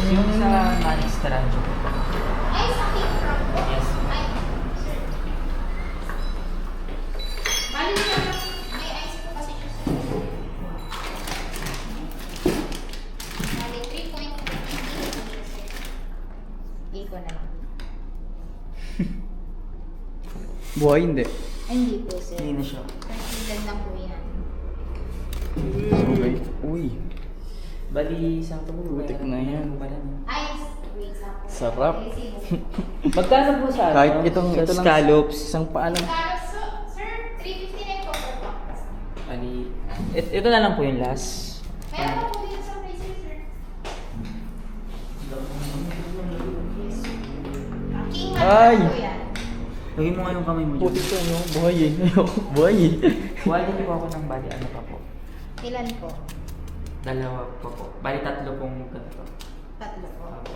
Yung sa Manix Taranjo po. Ay, sa King Crab po? Yes. Ay, sir. Bali na may ice po kasi siya sa bali, 3.50. Iko na lang. Buhay hindi. Ay, hindi po, sir. Hindi na siya. Considered lang po yan. Okay. Uy. Bali, isang po. Butik na yan. Ice. Wait lang po. Sarap. Magkano po sa Kahit itong sa ito lang. scallops? Isang paano. Sir, 359 po per box. Bali, ito na lang po yung last. Meron po dito sa freezer, sir. King Ay! man po yan. Lagyan mo nga yung kamay mo dyan. Butik ko no. Buhay eh. Buhay eh. Kuha din po ako ng bali, ano pa po? Ilan po? Dalawa pa po. Bali, tatlo pong ganito. Tatlo po. Apo.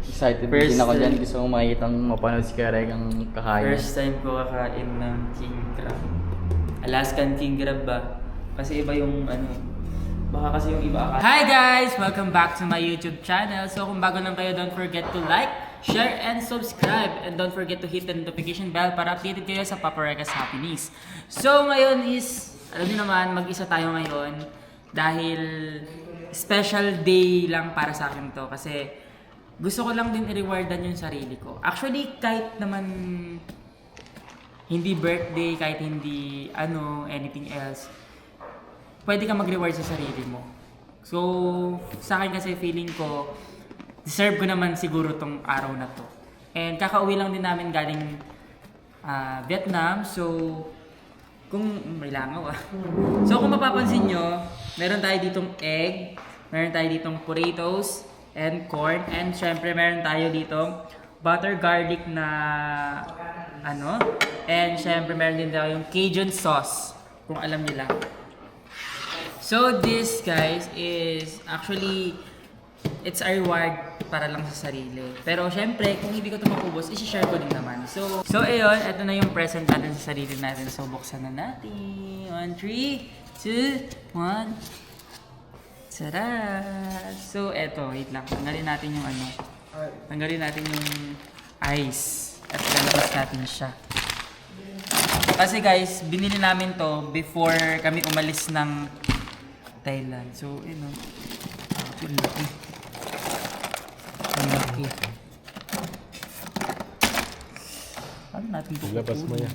Excited First din ako dyan. time. Gusto kong makikita mapanood si Kareg ang kakain. First time ko kakain ng king crab. Alaskan king crab ba? Kasi iba yung ano, baka kasi yung iba akala. Hi guys! Welcome back to my YouTube channel. So kung bago lang kayo, don't forget to like, share, and subscribe. And don't forget to hit the notification bell para updated kayo sa Papa Reca's Happiness. So ngayon is, alam niyo naman, mag-isa tayo ngayon. Dahil special day lang para sa akin to. Kasi gusto ko lang din i-rewardan yung sarili ko. Actually, kahit naman hindi birthday, kahit hindi anything else, pwede ka mag-reward sa sarili mo. So, sa akin kasi feeling ko, deserve ko naman siguro tong araw na to. And kakauwi lang din namin galing Vietnam. So, kung may langaw So, kung mapapansin nyo, meron tayo ditong egg, meron tayo ditong potatoes, and corn, and syempre meron tayo ditong butter garlic na and syempre meron din tayo yung Cajun sauce, kung alam nila. So this guys is actually it's a reward para lang sa sarili. Pero syempre kung hindi ko ito maubos, i-share ko din naman. So ayun, ito na yung present natin sa sarili natin. So buksan na natin. 1, 3, 2, 1. Tara! So eto, wait lang. Tanggalin natin yung Tanggalin natin yung ice. At lalabas natin siya. Kasi guys, binili namin to before kami umalis ng Thailand. So, ang laki. Ang laki. Ano natin ito? Labas mo yan.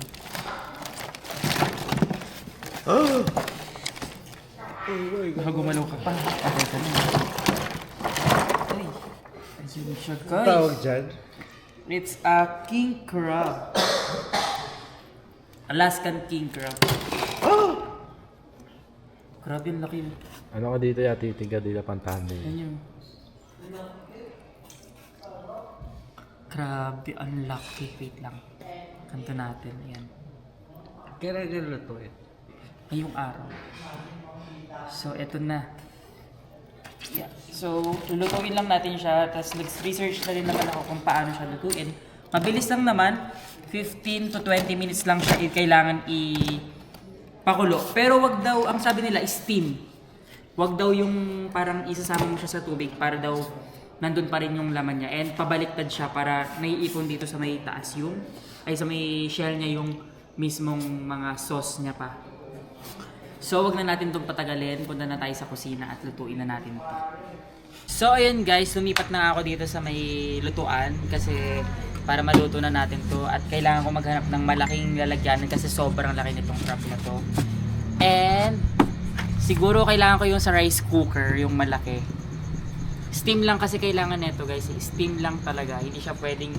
Baka gumalaw ka pa. Okay ka na. Ay, ayun siya guys. Tawag dyan. It's a king crab. Alaskan king crab. Grabe yung laki. Ano ka dito ya, titiga dito pantahan din. Yan yun. Grabe, ang laki. Wait lang. Kanto natin. Ayan. Kaya to eh. Ngayong araw. So, eto na. Yeah. So, lulutuin lang natin siya. Tapos, nag-research na rin naman ako kung paano siya lutuin. Mabilis lang naman. 15 to 20 minutes lang siya kailangan pakulo. Pero wag daw, ang sabi nila, steam. Wag daw yung parang isasama mo siya sa tubig para daw nandun pa rin yung laman niya. And pabaliktad siya para naiipon dito sa may taas sa may shell niya yung mismong mga sauce niya pa. So, wag na natin itong patagalin. Punta na tayo sa kusina at lutuin na natin ito. So, ayun guys, lumipat na ako dito sa may lutuan kasi para maluto na natin to at kailangan ko maghanap ng malaking lalagyanan kasi sobrang laki nitong crab na to. And siguro kailangan ko yung sa rice cooker, yung malaki. Steam lang kasi kailangan nito guys. Steam lang talaga. Hindi siya pwedeng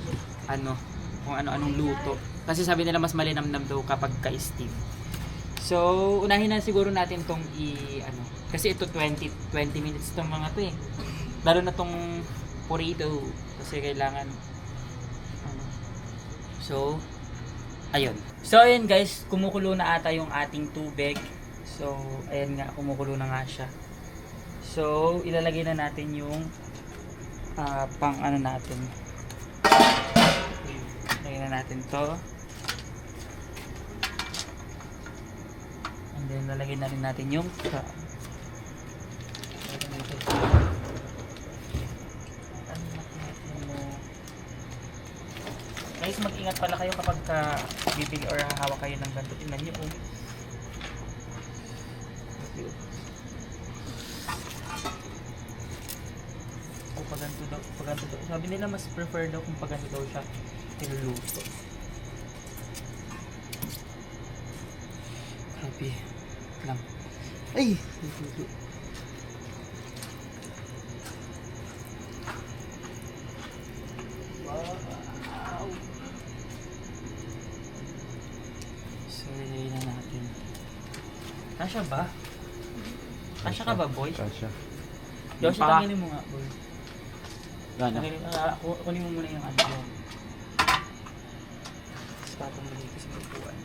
kung ano-anong luto. Kasi sabi nila mas malinamnam daw kapag ka-steam. So, unahin na siguro natin tong kasi ito 20 minutes tong mga to eh. Lalo na tong burrito kasi kailangan So, ayun. So, ayun guys, kumukulo na ata yung ating tubig. So, ayun nga, kumukulo na nga siya. So, ilalagay na natin yung pang natin. Lagyan na natin to. And then, lalagyan na rin natin yung crab. guys, mag-ingat pala kayo kapag bibili or hahawak kayo ng ganito. Tingnan nyo oh. Oh, paganto daw. Sabi nila mas prefer daw kung paganto daw siya niluluto. Happy lang. Ay! Wow! So, ilagay na natin. Kasya ba? Kasya ka ba, boy? Kasya. Yoshi, tanginin mo nga, boy. Gano? Kunin mo muna yung ano yun. Tapos patong mo dito sa upuan.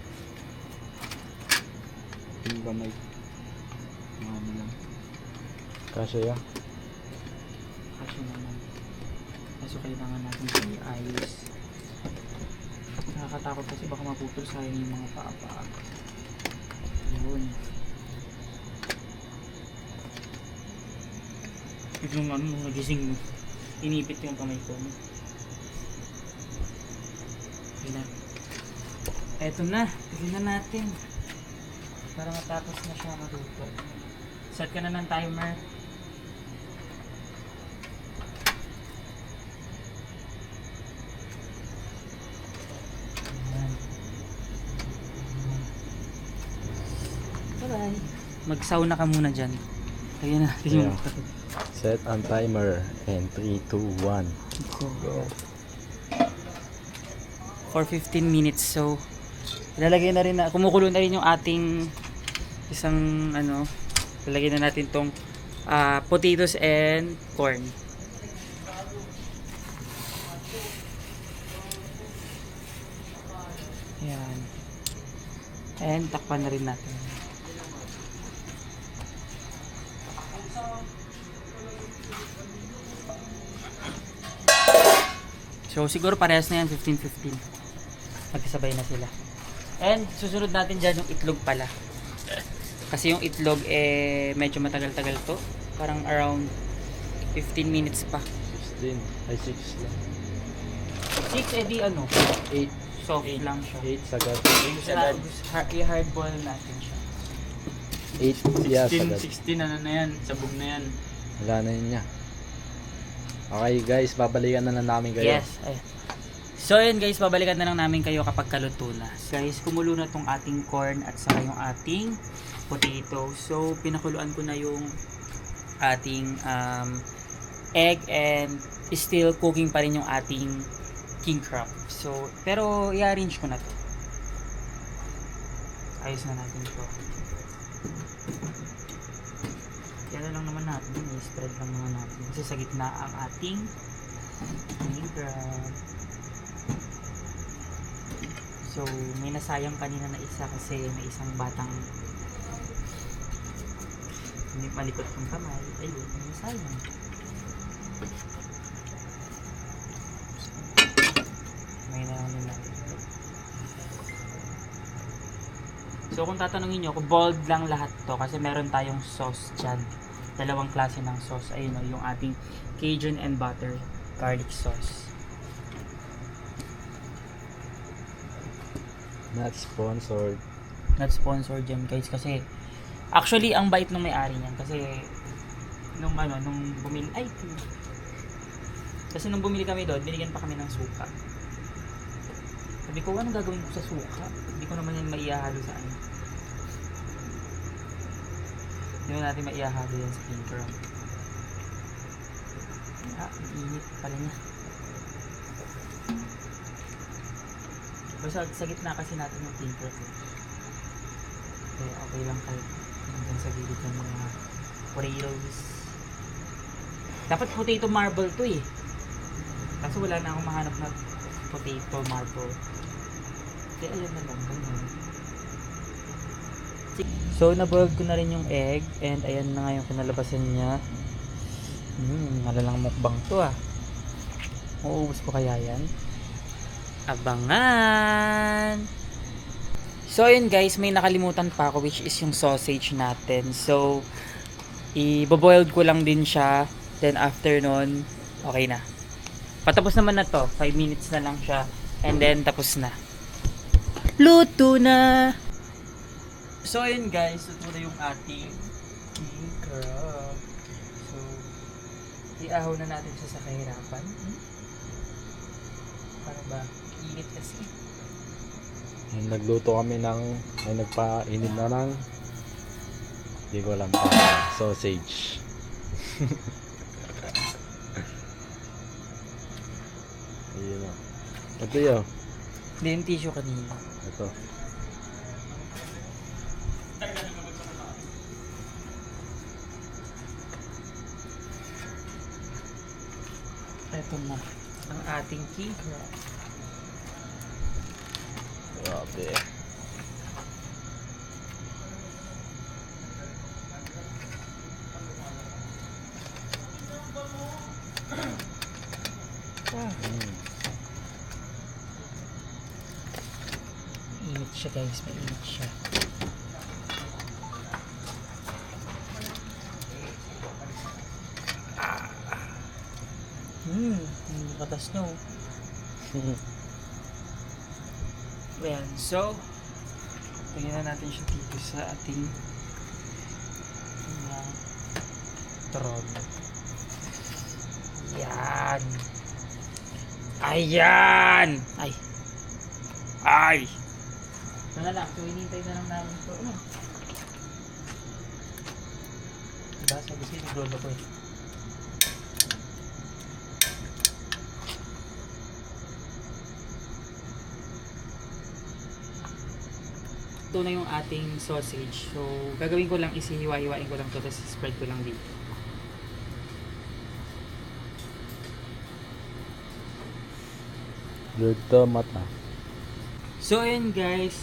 Yung gamay. Mga lang. Kasya yan. Kasya naman. Kaso kailangan natin i-ayos. Nakakatakot kasi baka maputol sayang yung mga paa-paa. Yun. Yung ano, nung nagising mo, inipit yung kamay ko. Yun na. Eto na, tignan na natin. Para matapos na siya maluto. Set ka na ng timer. Ayan. Bye-bye. Mag-sauna ka muna dyan. Lagyan natin yung... Set ang timer. And 3, 2, 1. For 15 minutes. So, ilalagay na rin na, kumukulo na rin yung ating isang ano, ilalagay na natin tong potatoes and corn. Ayan. And takpan na rin natin. So siguro parehas na yan, 15-15. Magkasabay na sila. And susunod natin dyan yung itlog pala. Kasi yung itlog medyo matagal-tagal to. Parang around 15 minutes pa. 16. Ay, 6 lang. 6 edi ano? 8. Soft lang siya. 8 sagad. I-hard boil natin siya. 8. Yeah, sagad. 16 ano na yan, sabog na yan. Wala na yun niya. Okay guys, babalikan na lang namin kayo. Yes. Ay. So yun guys, babalikan na lang namin kayo kapag kaluto na. Guys, kumulo na tong ating corn at saka yung ating potato. So pinakuluan ko na yung ating egg and still cooking pa rin yung ating king crab. So, pero i-arrange ko na to. Ayos na natin to. Yan lang naman natin, i-spread lang naman natin. Kasi sa gitna ang ating king crab. So, may nasayang kanina na isa kasi may isang batang hindi malikot ng kamay. Ayun, may nasayang. May naman na. So, kung tatanungin nyo, kung boiled lang lahat to kasi meron tayong sauce dyan. Dalawang klase ng sauce. Ayun o, yung ating Cajun and butter garlic sauce. Not sponsored. Not sponsored yan guys kasi actually ang bait ng may-ari niyan kasi nung bumili kasi nung bumili kami doon binigyan pa kami ng suka. Sabi ko anong gagawin ko sa suka, hindi ko naman yan maihahalo sa ano, hindi mo natin maihahalo yan sa king crab. Init pala niya. Basta sa gitna kasi natin yung king crab. Kaya okay lang kahit hanggang sa gilid ng mga potatoes. Dapat potato marble to eh. Kaso wala na akong mahanap na potato marble. Kaya ayun na lang. Ganyan. So na-boiled ko na rin yung egg and ayan na nga yung kinalabasan niya. Malalang mukbang to ah. Mauubos ko kaya yan? Abangan! So ayun guys, may nakalimutan pa ako which is yung sausage natin. So i-boiled ko lang din siya. Then after nun, okay na. Patapos naman na to. 5 minutes na lang siya. And then, tapos na. Luto na! So, ayun guys. Luto na yung ating king crab. So, iahaw na natin siya sa kahirapan. Para ba? Init kasi. Nagluto kami ng, ay nagpainit na ng, hindi ko alam, sausage. Ayun o. Ito yun. Hindi yung tissue kanina. Ito. Ito na. Ang ating king crab. Grabe. Init siya guys. Mainit siya. Katas nyo. Ayan. So, tingnan na natin siya dito sa ating tron. Yan. Ayan! Ay! Ay! Ito na lang. So, hinintay na lang namin ito. Ano? Diba? Sabi sa'yo, naglolo ko eh. Ito na yung ating sausage. So, gagawin ko lang, isihiwa-hiwain ko lang ito, tapos spread ko lang dito. Luto mata. So, ayan guys.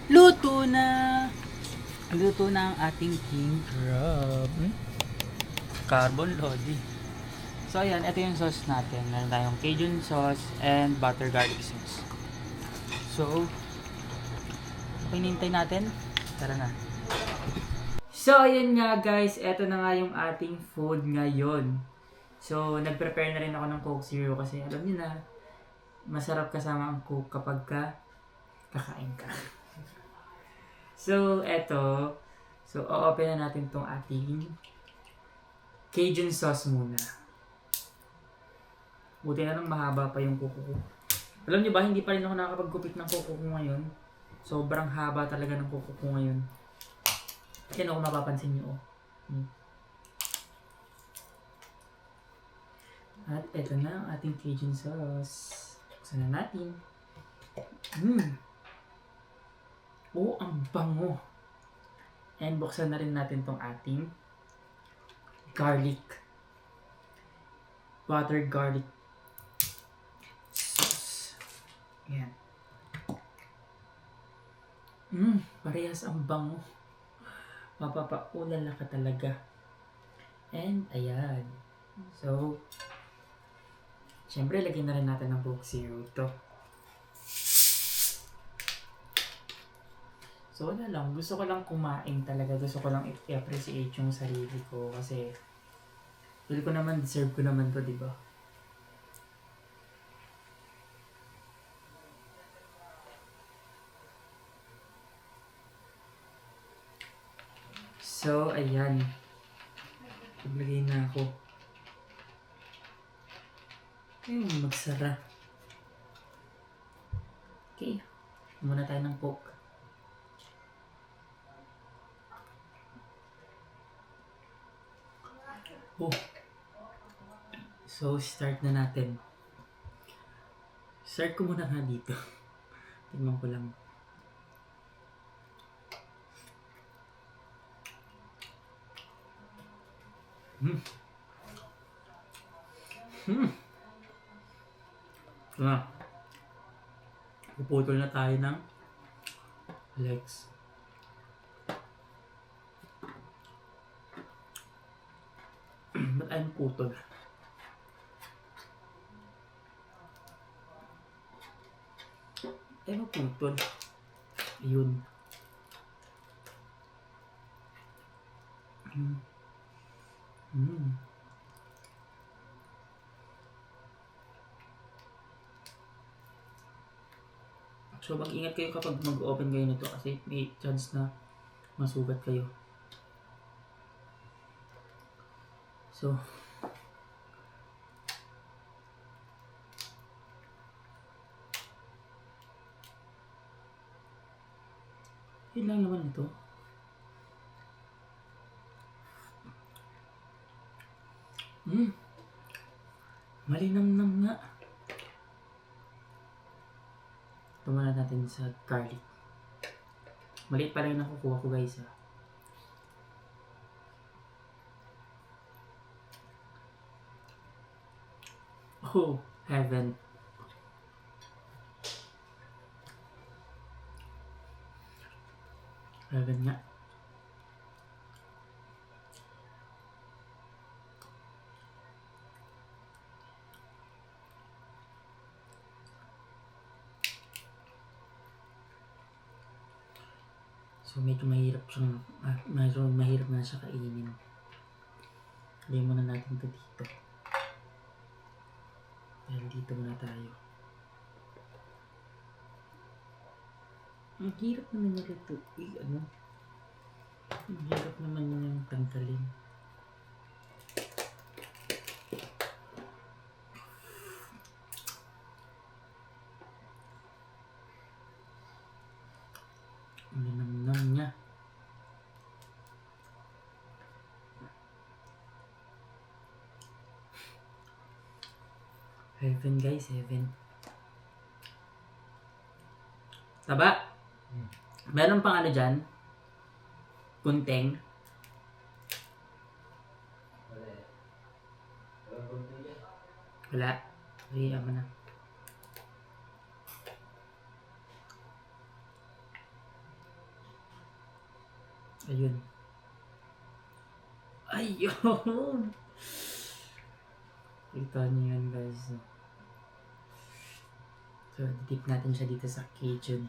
Luto na! Luto na ang ating king crab. Carbon lodi. So, ayan. Ito yung sauce natin. Meron tayong Cajun sauce and butter garlic sauce. So, pinintay natin. Tara na. So, ayan nga guys. Ito na nga yung ating food ngayon. So, nag-prepare na rin ako ng Coke Zero kasi alam niyo na, masarap kasama ang Coke kapag kakain ka. So, eto. So, o-open na natin tong ating Cajun sauce muna. Buti na lang mahaba pa yung kuko ko. Alam niyo ba, hindi pa rin ako nakakapagkupit ng kuko ko ngayon. Sobrang haba talaga ng kuko ko ngayon. Yan ako mapapansin niyo. At eto na ang ating Cajun sauce. Buksan na natin. Oh, ang bango. And buksan na rin natin tong ating garlic. Butter garlic sauce. Ayan. Parehas ang bango. Mapapaulala ka talaga. And ayan. So, syempre, lagyan na rin natin ng Coke Zero ito. So, wala lang. Gusto ko lang kumain talaga. Gusto ko lang i-appreciate yung sarili ko. Kasi, feel ko naman, deserve ko naman to, di ba? So, ayan. Paglagay na ako. Ayun, magsara. Okay. Muna tayo ng Coke. Oh. So, start na natin. Start ko muna nga dito. Tingnan ko lang. Puputol na tayo ng legs. Ba't ayaw putol? Ayaw putol. Ayun. So mag-ingat kayo kapag mag-open kayo nito kasi may chance na masugat kayo. So, yun lang naman ito. Malinamnam nga. Tumala natin sa garlic. Maliit pa rin nakukuha ko guys ha. Oh, heaven. Heaven nga. So medyo mahirap siyang, medyo mahirap na siya kainin. Lagyan muna natin ito dito. Dahil dito muna tayo. Ang hirap naman nila ito. Ang hirap naman yung tanggalin. Ang linamnam niya. Heaven guys, heaven. Taba? Meron pang ano dyan? Kunteng? Wala. Ay, ama na. Ayun. Ayun! Kita niyo yan guys. So, dip natin siya dito sa Cajun.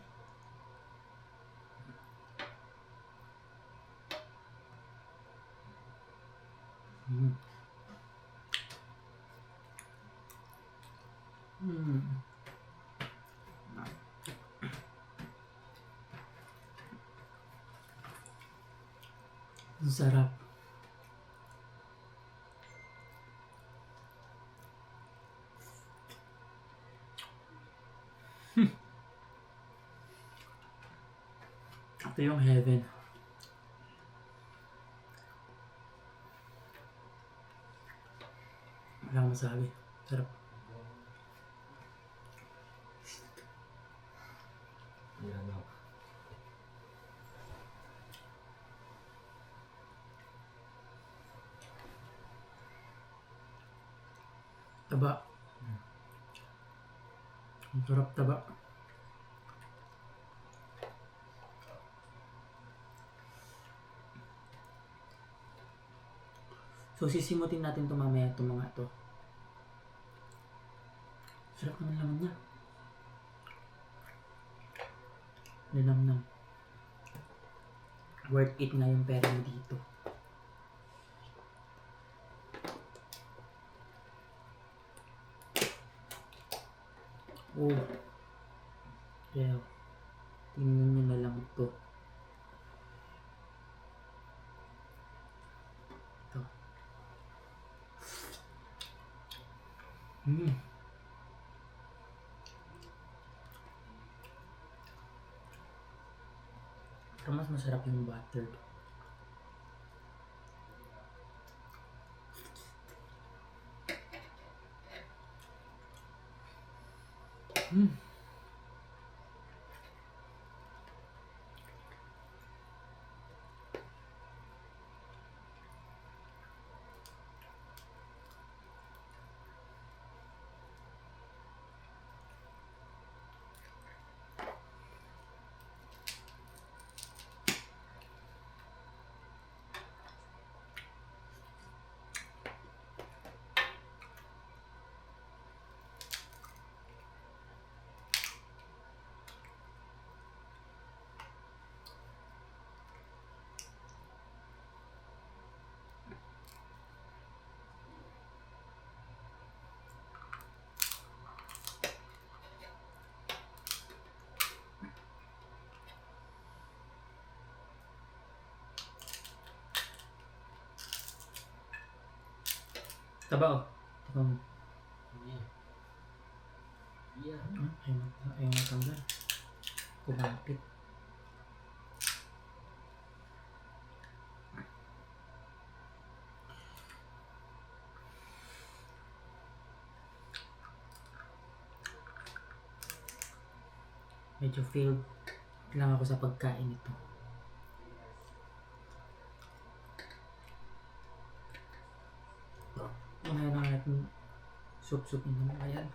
Ang sarap. Ito yung heaven. Wala akong masabi. Sarap. Taba. Ang sarap taba. So sisimutin natin ito mamaya itong mga ito. Sarap naman laman niya. Linamnam. Worth it nga yung pera mo dito. Oh. Yeah. Tingnan nyo na lang ito. Ito. Pero mas masarap yung butter. Taba oh. Taba mo. Ayaw matanggal. Kumapit. Medyo failed lang ako sa pagkain ito. Unahin na natin soup-soup ito. Ayan.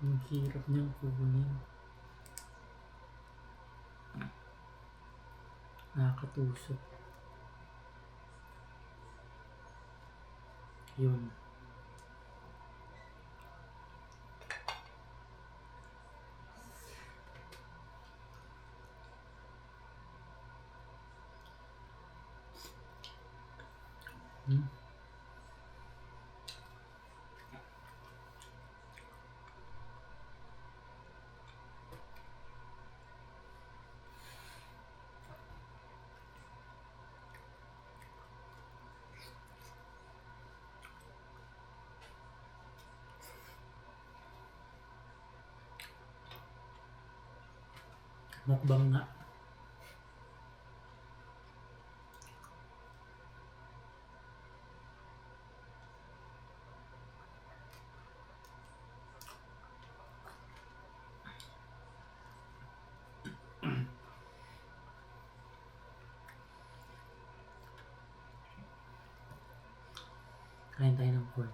Ang hirap niyang kunin. Nakakatusok. Yun. Mukbang nga. Kain tayo ng corn.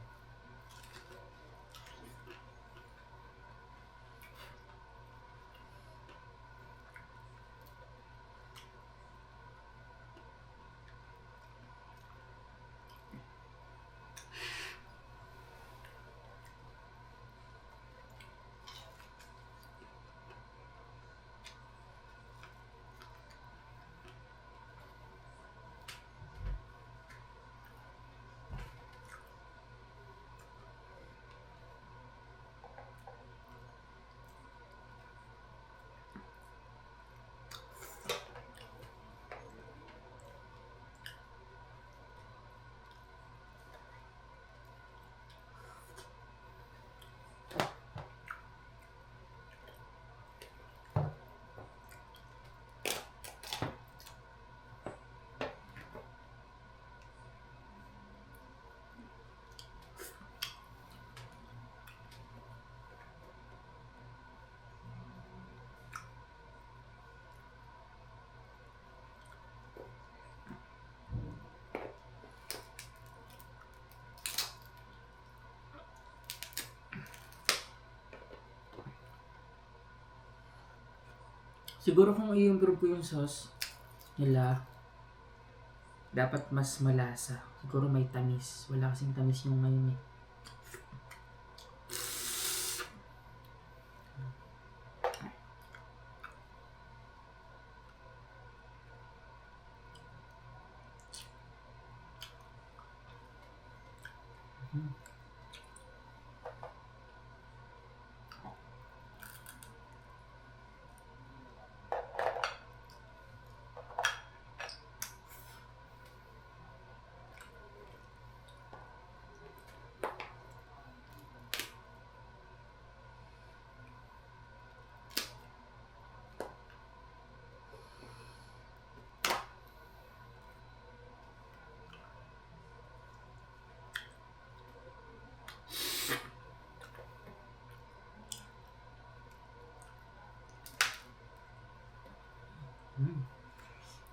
Siguro kung i-improve ko yung sauce nila, dapat mas malasa. Siguro may tamis. Wala kasing tamis yung ngayon eh.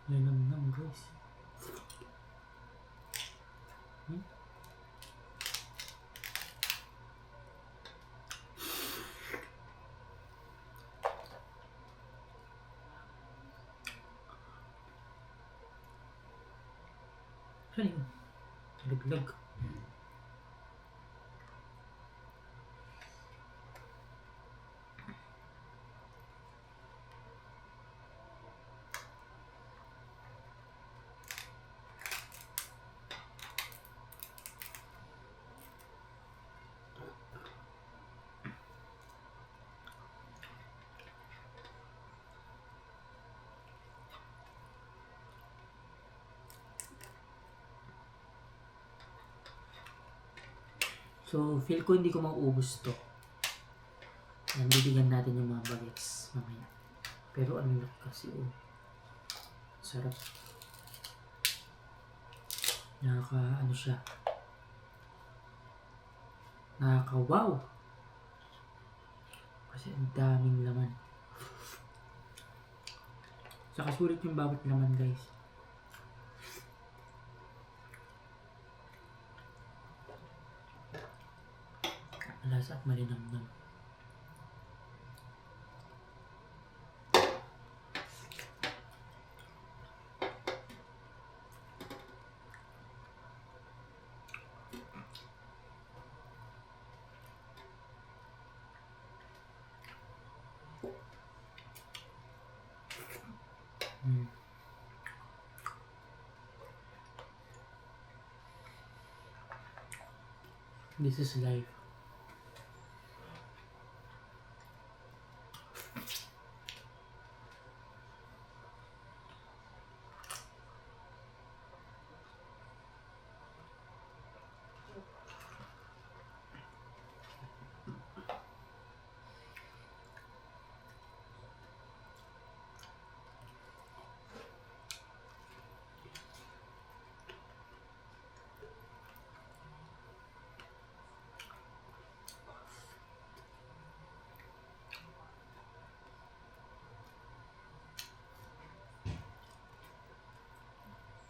Lanam guys. Ano yun? Laglag. So, feel ko hindi ko mauubos to. Yan, bibigyan natin yung mga bagets mamaya. Pero ano lang kasi, oh. Sarap. Ano siya. Wow! Kasi ang daming laman. Saka sulit yung bawat laman, guys. Lasa at malinamnam. This is life.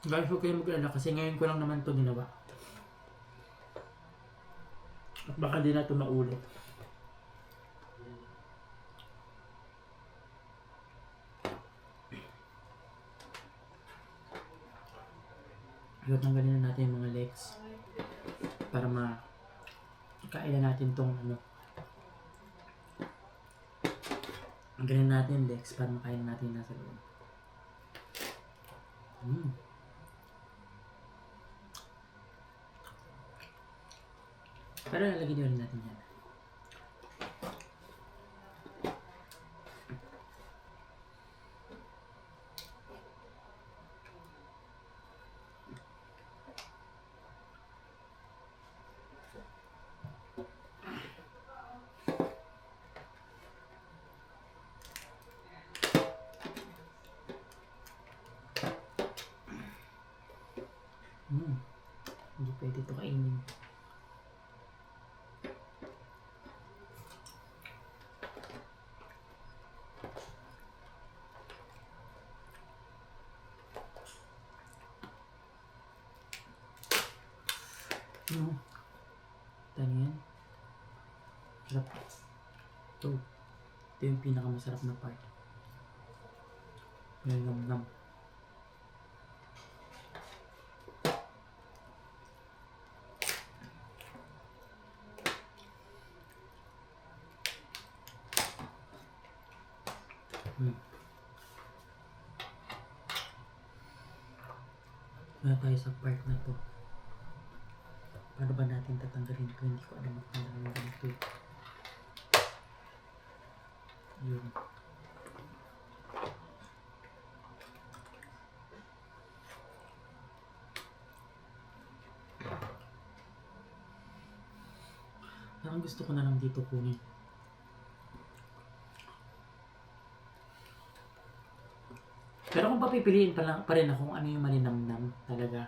Guys, huwag kayong mag-alala kasi ngayon ko lang naman ito ginawa. At baka di na ito maulit. So, tanggalin na natin yung mga legs para makailan natin tong tanggalin natin yung legs para makain natin nasa loob. Pero lalagyan din natin yan. Hindi pwede ito kainin. Yan. Sarap. Ito yung pinakamasarap na part. Nam. Wala tayo sa part na to. Paano ba natin tatanggalin ito? Hindi ko alam magtanggalin ng ganito. Yun. Parang gusto ko na lang dito kunin. Pero kung papipiliin pa rin ako kung ano yung malinamnam talaga.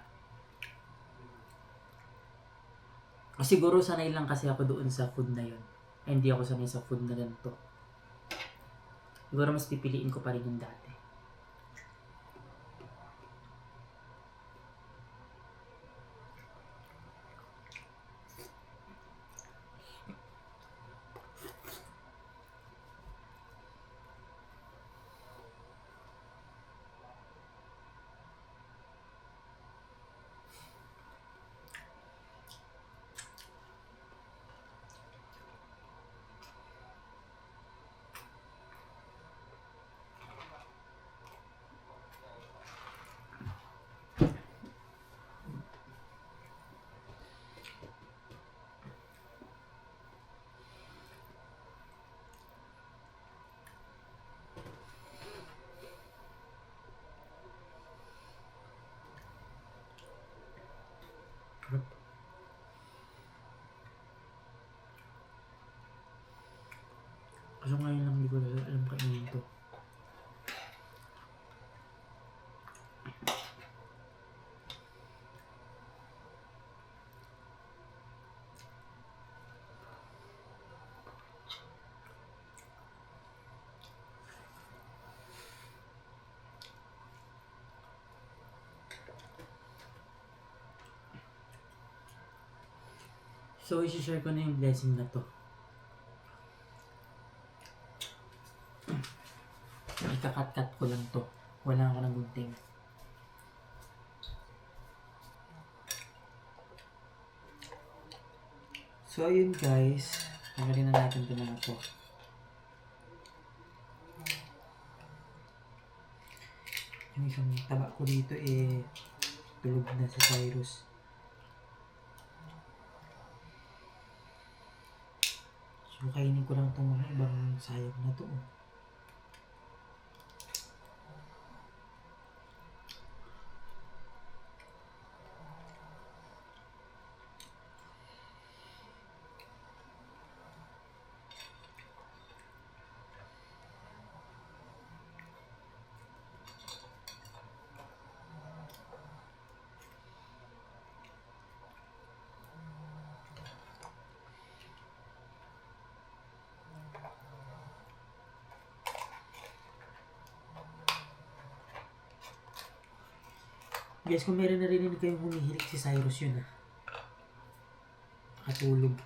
Siguro sanay lang kasi ako doon sa food na yun. Ay, hindi ako sanay sa food na ganito. Siguro mas pipiliin ko pa rin yung dati. So, isi-share ko na yung blessing na to. Ikakat-kat ko lang to. Wala ako ng gunting. So, ayun guys. Tanggalin na natin ito mga to. Yung isang taba ko dito tulog na si Cyrus. So, kainin ko lang itong mga ibang sayang na to. Guys, kung meron narinig kayong humihilik si Cyrus yun nakatulog.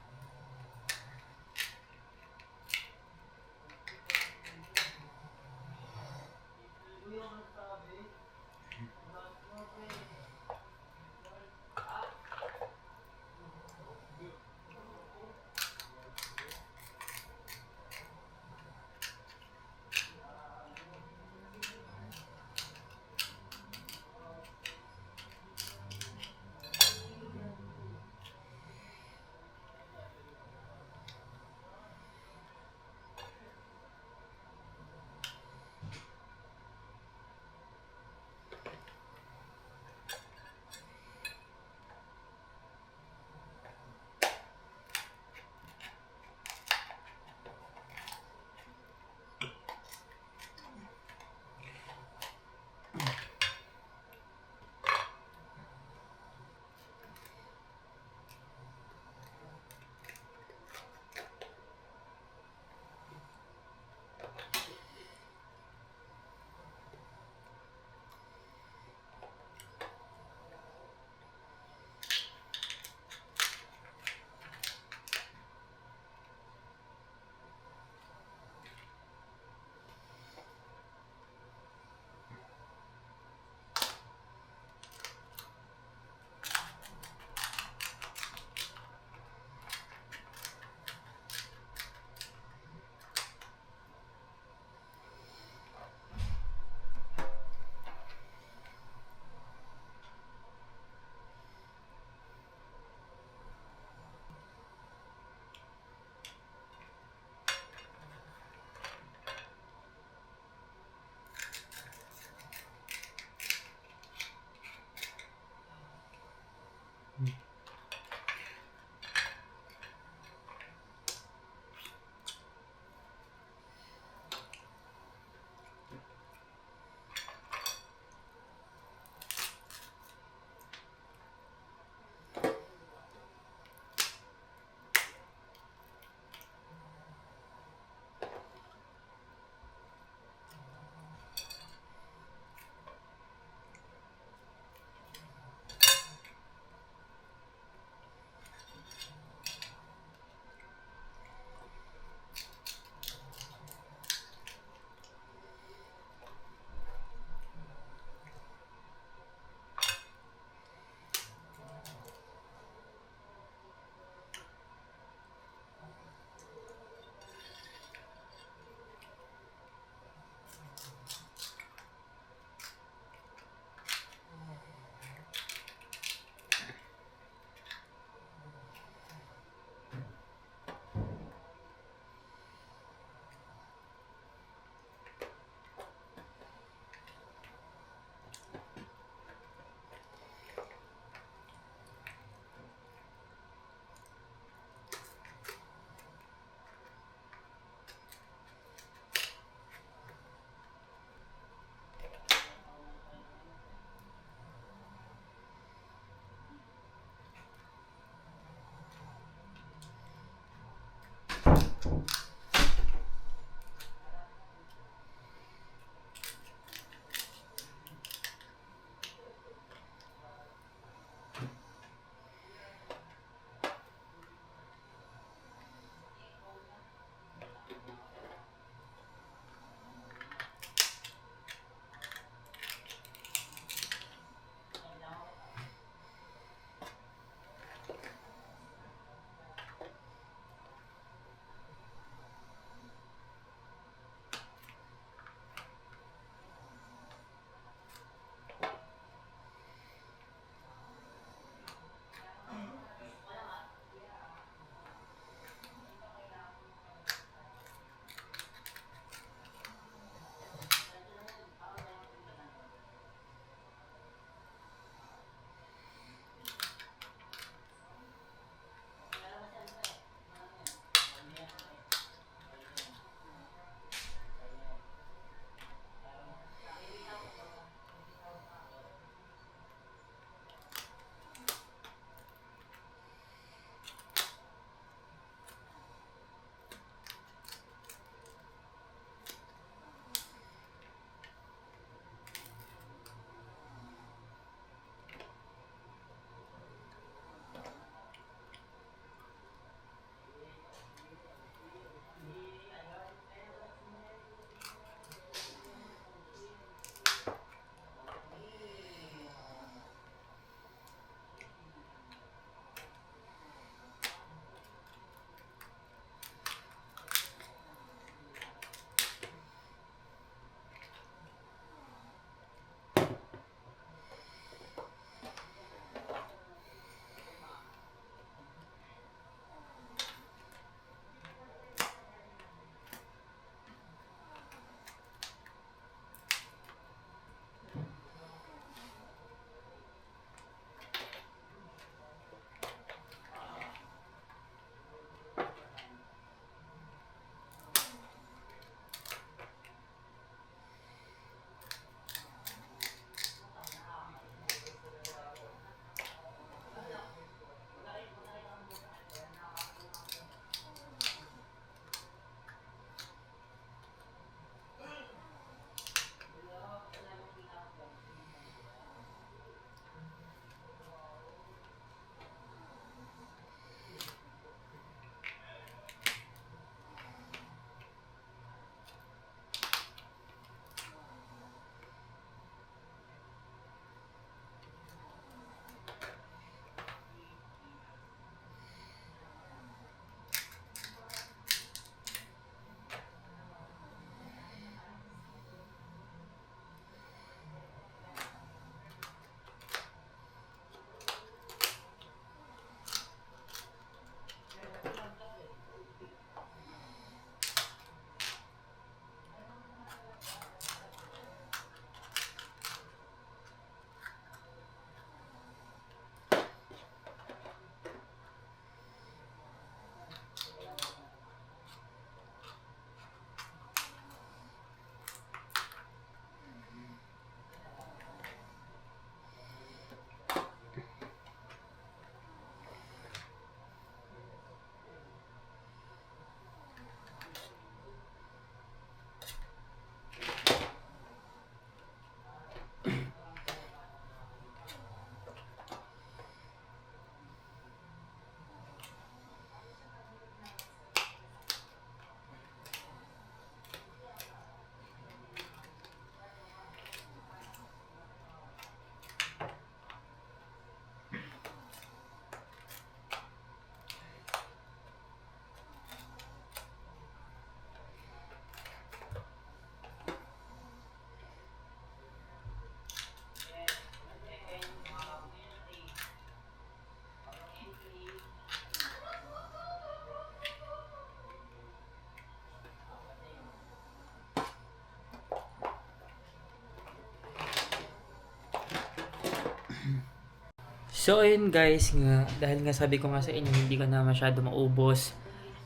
So, ayun guys nga, dahil nga sabi ko nga sa inyo, hindi ko na masyado maubos.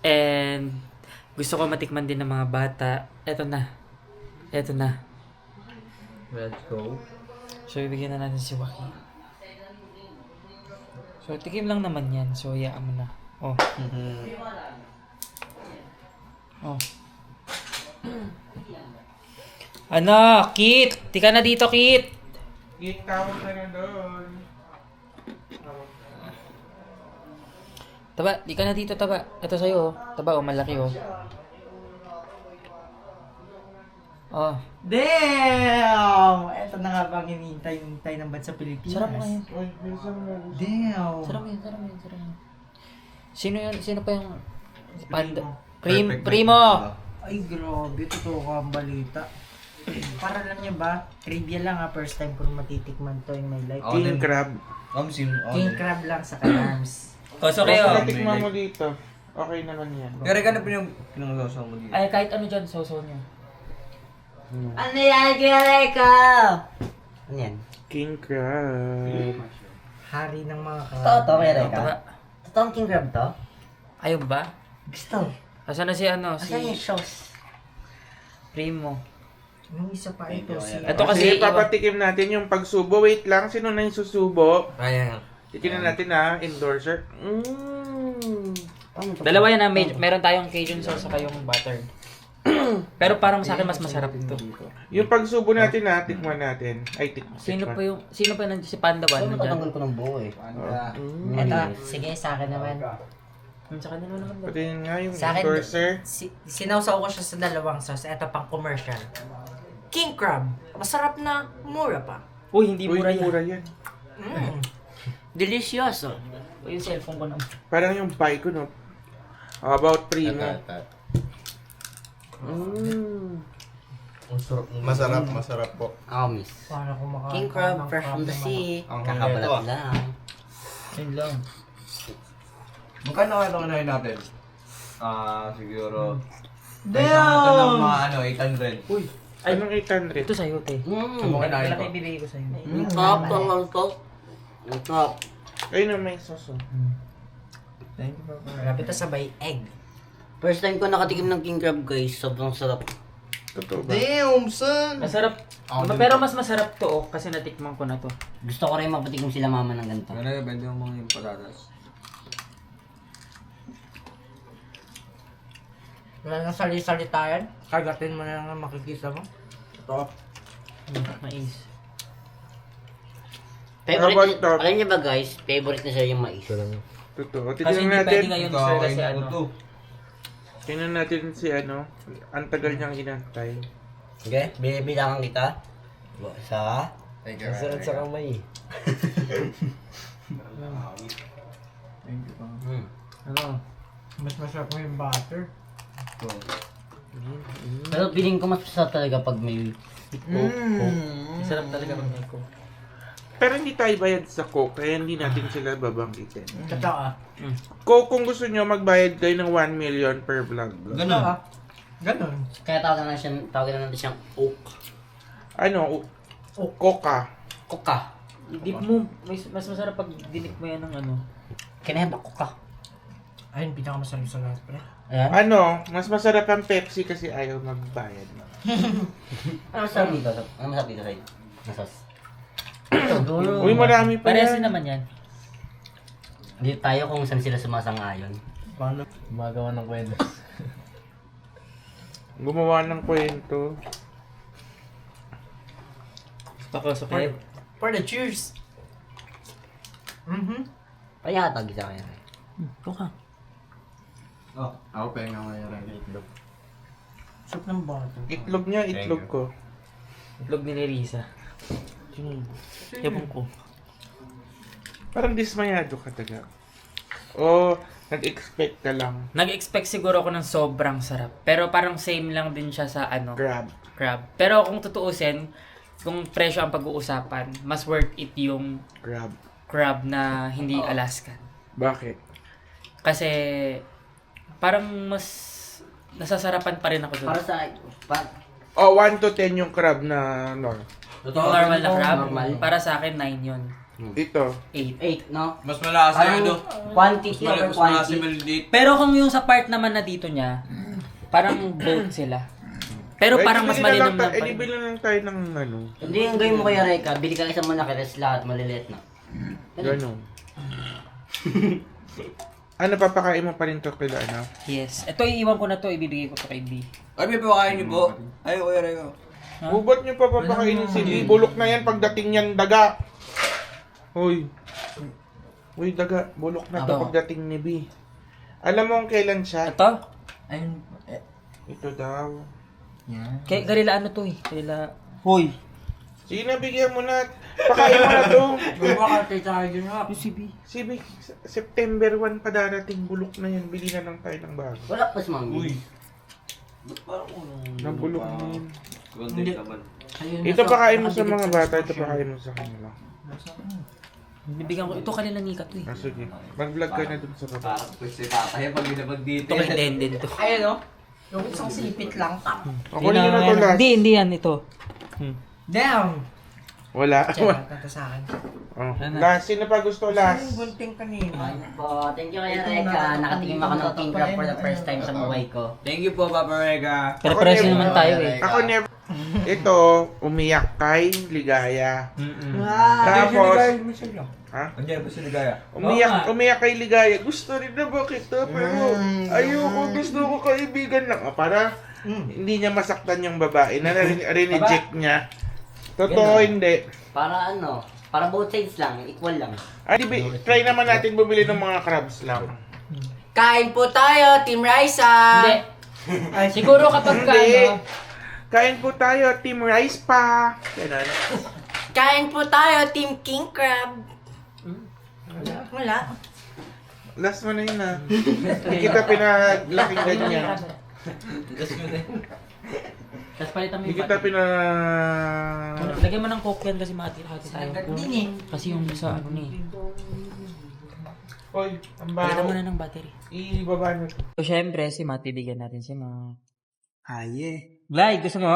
And, gusto ko matikman din ng mga bata. Eto na. Eto na. Let's go. So, bibigyan na natin si Joaquin. So, tikim lang naman yan. So, hayaan mo na. Oh. Oh. Ano? Kit! Tika na dito, Kit! Kit, tawag ka na doon. Taba, di ka na dito, Taba. Ito sa'yo, oh. Taba, oh, malaki, oh. Oh. Damn! Ito na nga bang hinihintay ng bansa Pilipinas. Sarap mo ngayon. Uy, bilisan mo. Damn! Sarap mo yun, sarap mo yun, sarap mo yun. Sino yun? Sino pa yung... Panda? Perfect Primo! Ay, grabe. Totoo ka ang balita. Para lang niya ba? Trivia lang ha. First time ko matitikman to in my life. King crab. King crab lang sa Canarms. Oh, so Okay, kayo. tikman mo dito. Okay naman yan. Pero ka na pinanglasaw mo dito. Ay, kahit ano dyan, so nyo. Ano yan, Kireko? Ano yan? King crab. Hari ng mga crab. Totoo, Kireko? Taba. Totoong king crab to? Ayaw ba? Gusto. Asan na si ano? Asan yung Si sauce? Primo. Yung isa pa ito si... Ito Kasi kasi, papatikim natin yung pagsubo. Wait lang, sino na yung susubo? Ayan. Titignan natin na, endorser. Mmm. dalawa yan na, meron tayong Cajun sauce sa kayong buttered. Pero parang sa akin mas masarap ito. Yung pagsubo natin na, tikman natin. Ay, Sino pa nandiyan si Panda ba? Saan Nandiyan? matanggal ko ng buo eh? Ito, sige, sa akin naman. Sa kanila naman ba? Pati yun nga yung Sa akin, endorser. sinawsaw ko siya sa dalawang sauce. Ito pang commercial. King crab. Masarap na, mura pa. Uy, hindi Uy, mura yan. mura yan. Delicioso. Uy, yung cellphone ko naman. Parang yung pie ko, no? How about Primo? Mmm. Masarap po. Ako miss. Para kumakain. King crab, fresh from the sea. Ang Kakabalat lang. Yun lang. Magkano nga ito kanahin natin? Siguro... Damn! mga 800. Uy, Anong 800? ito sa'yo, te. Subukan natin Malaki ito. ibibigay ko sa'yo. Ang top, ang top. Ang top. Ayun na, may sauce. Oh. Grabe ito sabay egg. First time ko nakatikim ng king crab guys, sobrang sarap. Totoo ba? Damn, son! Masarap. Pero mas masarap to, oh, kasi natikman ko na to. Gusto ko rin mapatikim sila mama ng ganito. Ano, bende mo mga yung patatas. Wala nang sali-salitayan. Kagatin mo na lang makikita mo. Ito. Mais. Favorite, Top. alam niyo ba guys, favorite na siya yung mais. Totoo. Kasi Titignan hindi natin. pwede ngayon, sir, kasi ano. Tingnan natin si ano. Ang tagal niyang inantay. Okay, bibilangan kita. Isa. Thank you. Masarap sa kamay. Ano? Mas masarap mo yung butter. Pero feeling ko mas masarap talaga pag may Masarap talaga pag may ko. Pero hindi tayo bayad sa Coke, kaya hindi natin sila babanggitin. Totoo. Coke, kung gusto nyo, magbayad kayo ng 1 million per vlog. Ganun. Ganon. Kaya tawagan natin siyang oak. Ano? Coca. Kuka. Dip mo, mas masarap pag dinip mo yan ng ano. Can I have a kuka? Ayun, pinakamasarap sa lahat, pre. Ayan. Ano? Mas masarap ang Pepsi kasi ayaw magbayad. Ano masarap dito? Ano masarap dito sa'yo? Masas. Uy, marami pa Parehas yan. din naman yan. Dito tayo kung saan sila sumasang-ayon. Gumagawa ng kwento. Gumawa ng kwento. Ako, so kaya. For the cheers. Payatag isa kaya. Ito ka. Oh, ako pa yung nangyayari ng itlog. Soup ng butter. Itlog niya, itlog ko. Itlog ni Nerissa. Yabong ko. Parang dismayado ka taga. O, nag-expect ka lang. Nag-expect siguro ako ng sobrang sarap. Pero parang same lang din siya sa ano, Grab. crab. Pero kung tutuusin, kung presyo ang pag-uusapan, mas worth it yung Grab. crab na hindi Alaskan. Bakit? Kasi parang mas nasasarapan pa rin ako doon. Para sa... O, 1 to 10 yung crab na norm. Yung normal na crab, Normal. para sa akin 9 yun. Ito. 8, no? Mas malasa Parang ito. quantity over Mas malasa quantity. maliliit. Pero kung yung sa part naman na dito niya, parang both sila. Pero parang mas malinam lang pa rin. bili na lang tayo ng ano. Hindi, yung gawin mo kaya Reka, bili ka isang malaki, rest lahat maliliit na. Ganun. Ano, papakain mo pa rin to kila ano? Yes. Ito iiwan ko na to, ibibigay ko to kay B. Ay, may pakain niyo po. Ay, kuya Rego. Ba't nyo pa papakainin si B? Bulok na yan pagdating yan, daga. Hoy. Uy, daga. Bulok na to Aba. pagdating ni B. Alam mo kung kailan siya? Ito? Ayun, Ito daw. yan. Kay Garila ano to eh? Garila... Hoy! Sige na, bigyan mo na. Pakain mo na to. Makakatay tayo dyan nga. Yung si B. Si B, September 1 pa darating. Bulok na yan. Bili na lang tayo ng bago. Wala pa si Mami. Nabulok na yan. Konti naman. Ayun, Ito nasa- pakain mo sa nakadikit mga bata. Ito pakain mo sa kanila. Bibigyan ko. Ito kanila ni Kat eh. Sige. Mag-vlog ka na dun sa baba. Parang pwede tatay pag ginabag dito. Ito kay Denden to. Ayun, no? Yung isang sipit lang, tap. Ako rin na to last. Hindi yan ito. Down! Wala. Check, kanta sa akin. Oh. Last. Sino pa gusto last? Bunting kanina. Po, thank you kaya Reka. Nakatingin ako ng king crab for the first time sa buhay ko. Thank you po, Papa Rega. Pero presyo naman tayo eh. Ako never. Ito, umiyak kay Ligaya. Tapos, ha? Andiyan po si Ligaya. Umiyak kay Ligaya. Gusto rin na bakit to? Pero ayoko, gusto ko kaibigan lang. Para hindi niya masaktan yung babae na rineject niya. Totoo, hindi. Para ano, para both sides lang, equal lang. Ay, try naman natin bumili ng mga crabs lang. Kain po tayo, Team Raisa! Hindi. Siguro kapag ka Hindi. ano, Kain po tayo, Team Rice pa. Ganun. Kain po tayo, Team King Crab! Wala. Last mo na yun ah. Hindi kita pinaglaking ganyan. tapos palitan mo Hindi yung kita Lagyan mo ng coke yan kasi hati tayo. Din eh. Kasi yung sa ano ni. Hoy, ang Palitan mo baho. na ng battery. Ibaba nyo. So syempre, si Matt, bibigyan natin si Matt. Haye. Glay, gusto mo?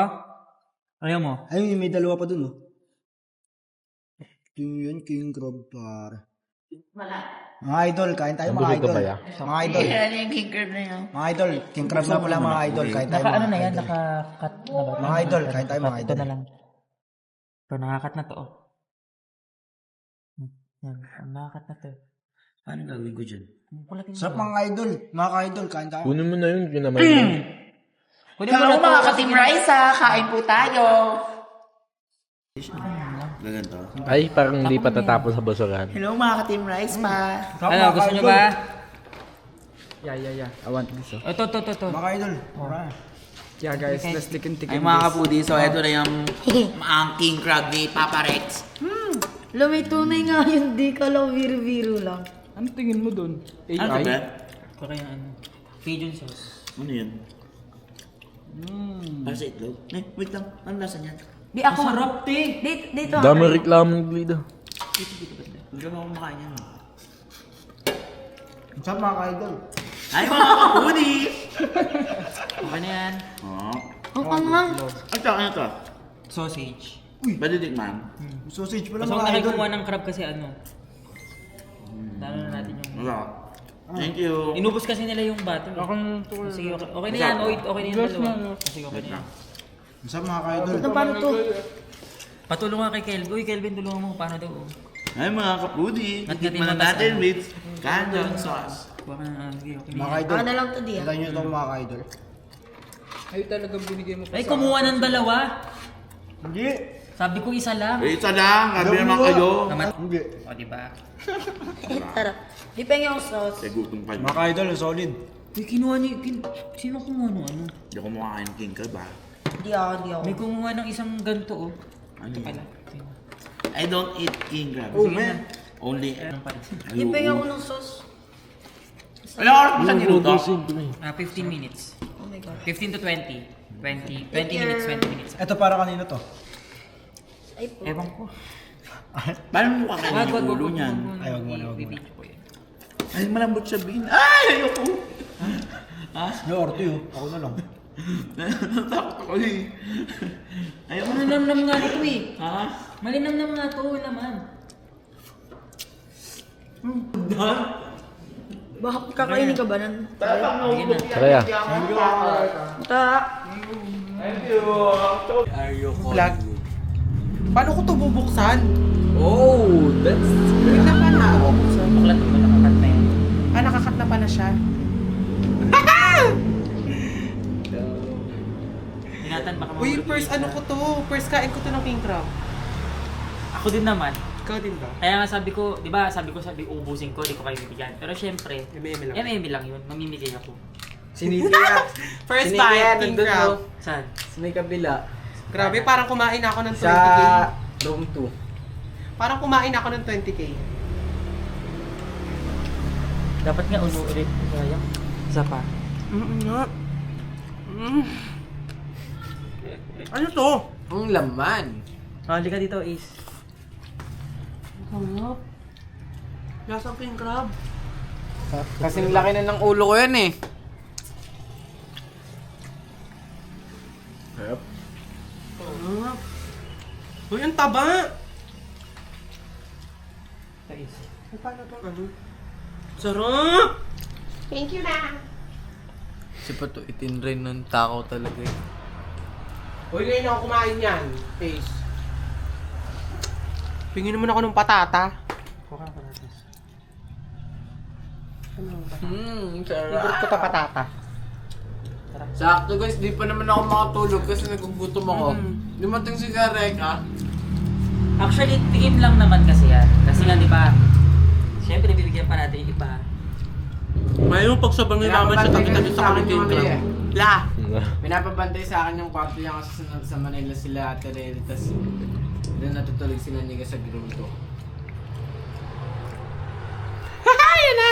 Ayaw mo? Ayun, may dalawa pa dun, oh. Yun, king crab, par. Mga idol, kain tayo mga Nabulog ka idol. ba ya? Mga idol. Mga idol, king crab na pala mga idol. Kain tayo Naka ano mga na yan? idol. Naka-cut na ba? Mga idol, kain tayo mga Ito idol. na lang. Pero nakakat na to, oh. Yan, nakakat na to. Ano gagawin ko dyan? Kulatin mo. Sarap mga idol. Mga ka-idol, kain tayo. Kunin mo na yun, kinamay mo. Kunin mo na to. ka-Team Raisa! Kain po tayo! Gaganto. Ay, parang hindi pa tatapos sa basuran. Hello mga ka-Team Rice pa! Ano, gusto nyo ba? Yeah. I want this. Oh. Ito. Mga idol. Yeah, guys, let's take and Ay mga kapudi, so ito na yung ang king crab ni Papa Rex. Lumay tunay nga yun, di ka lang biro-biro lang. Ano tingin mo dun? Ano AI? ba? Kaya ano, Cajun sauce. Ano yun? Para sa itlog? Wait lang, ano lasa niyan? Di ako. Sarap, te! Dito ako. Dami reklamo ng Glido. Hindi naman ako kumakain yan. Sarap mga ka-idol. Ay mga kapudi! Okay na yan. Oh. Ang angang. Ano to? Sausage. Pwede tikman? Sausage pala Basta huwag mga na kayo idol. gumawa ng crab kasi ano. Lalo na natin yung... Wala. Thank you. Inubos kasi nila yung batter. Sige, okay na yan. Okay na yan dalawa. Sige, okay na yan. Sarap mga ka-idol. Paano to? Patulong ka kay Kelvin. Uy, Kelvin, tulungan mo kung paano daw. oh. Ay mga kapudi, Ngat-ngatin tikman mo na tas natin ano. with candle sauce. Kuha ka na. Sige, okay na Mga yan. ka-idol. Ano lang to di ah. Kita nyo itong mga ka-idol. Ay, talagang binigay mo pa Ay, kumuha ng dalawa. Hindi. Sabi ko isa lang. Eh, isa lang, sabi naman kayo. Hindi. O, diba? Sarap. Di pa yung sauce. Eh, gutom pa Mga ka-idol, solid. Uy, kinuha niyo. Sino kumuha ng ano? Hindi ako makakain ng king crab ah. Di ako. May kumuha ng isang ganito, oh. Ano yun? Pala. I don't eat king crab. Oh, man. Only Anong pala? Di pa yung ng sauce. Ilang oras mo siya niluto? 15 minutes. Oh my God. 15 to 20. 20 minutes, 20 minutes. Ito para kanino to? Ay po. Ewan ko. Paano mo kakain yung ulo niyan? Ay, wag mo na, wag mo na. Bibidyo ko yan. Ay, malambot siya bin. Ay, ayoko! Yung orto yun. Ako na lang. Natakot ako eh. Ayoko na. Malinamnam nga ito eh. Ha? Malinamnam nga ito, laman. Bakit kakainin ka ba nun? Tara ya. Vlog. Paano ko to bubuksan? Oh, that's... Wait na pa na. Baklat mo nakakat na yan. Nakakat na pala siya. Ingatan baka Uy, mahulog first yung ano isa. ko to? First kain ko to ng king crab. Ako din naman. Ikaw din ba? Kaya nga sabi ko, di ba sabi ubusin ko, di ko kayo bibigyan. Pero syempre, MM lang. MM lang yun, mamimigay ako. Sinitiya. First bite, king crab. Saan? Sa may kabila. Grabe, parang kumain ako ng 20k. Sa room 2. Parang kumain ako ng 20k. Dapat nga uno ulit. Sayang. Isa pa. Nga. Ano to? Ang laman. Halika dito, Ace. Lasang king crab. Kasing laki na ng ulo ko yan eh. Uy, ang taba! Ito, Ace. Paano to? Ano? Sarap! Thank you na. Kasi pa to itinrain ng takaw talaga eh. Uy, ngayon ako kumain yan. Face. Pingin naman ako ng patata. Kuha ka patatas. Favorite ko to patata. Sakto guys, di pa naman ako makatulog kasi nagugutom ako. Dumating si Kareka. Actually, team lang naman kasi yan. Kasi nga, di ba, syempre bibigyan pa natin yung iba. Ngayon, pag sobrang naman siya, tabi-tabi sa akin king crab. La! Pinapabantay sa akin yung kwarto niya kasi sa Manila sila at Tereri. Tapos doon natutulog sila niya sa grupo. Yun na!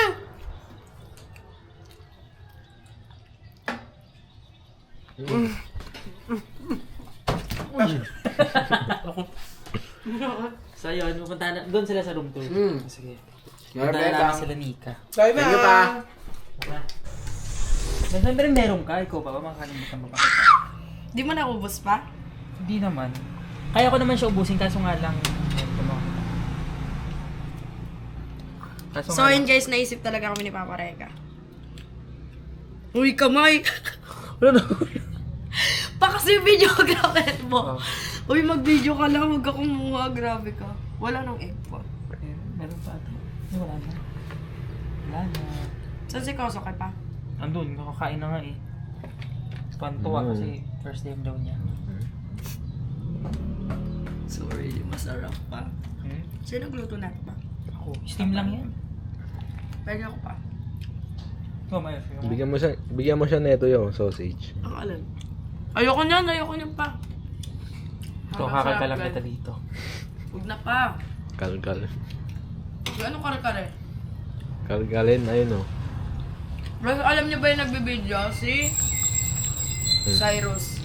So yun, pupunta na, doon sila sa room 2. Sige. Punta na Rebecca. namin sila Nika. Bye Thank you pa. Siyempre meron ka, ikaw pa ba makakalimutan mo pa? Di mo naubos pa? Hindi naman. Kaya ko naman siya ubusin, kaso nga lang, kaso So yun guys, naisip talaga kami ni Papa Reka. Uy, kamay! Pa kasi videographer mo. Uy, mag-video ka lang, huwag ka kumuha. Grabe ka. Wala nang egg pa. meron pa ata. Wala na. Wala na. Saan si Koso kay pa? Andun, nakakain na nga eh. Pantuwa kasi first time daw niya. Sorry, masarap pa. Sino nagluto na pa? Ako, steam lang yan. Pwede ako pa. Oh, may Bigyan mo siya neto yung sausage. Ang alam. Ayoko niyan pa. Ito, kakalkalang kita dito. Huwag na pa. Kalkal. Uy, anong kare-kare? Kalkalin, ayun oh. Bro, alam niyo ba yung nagbibideo? Si Cyrus.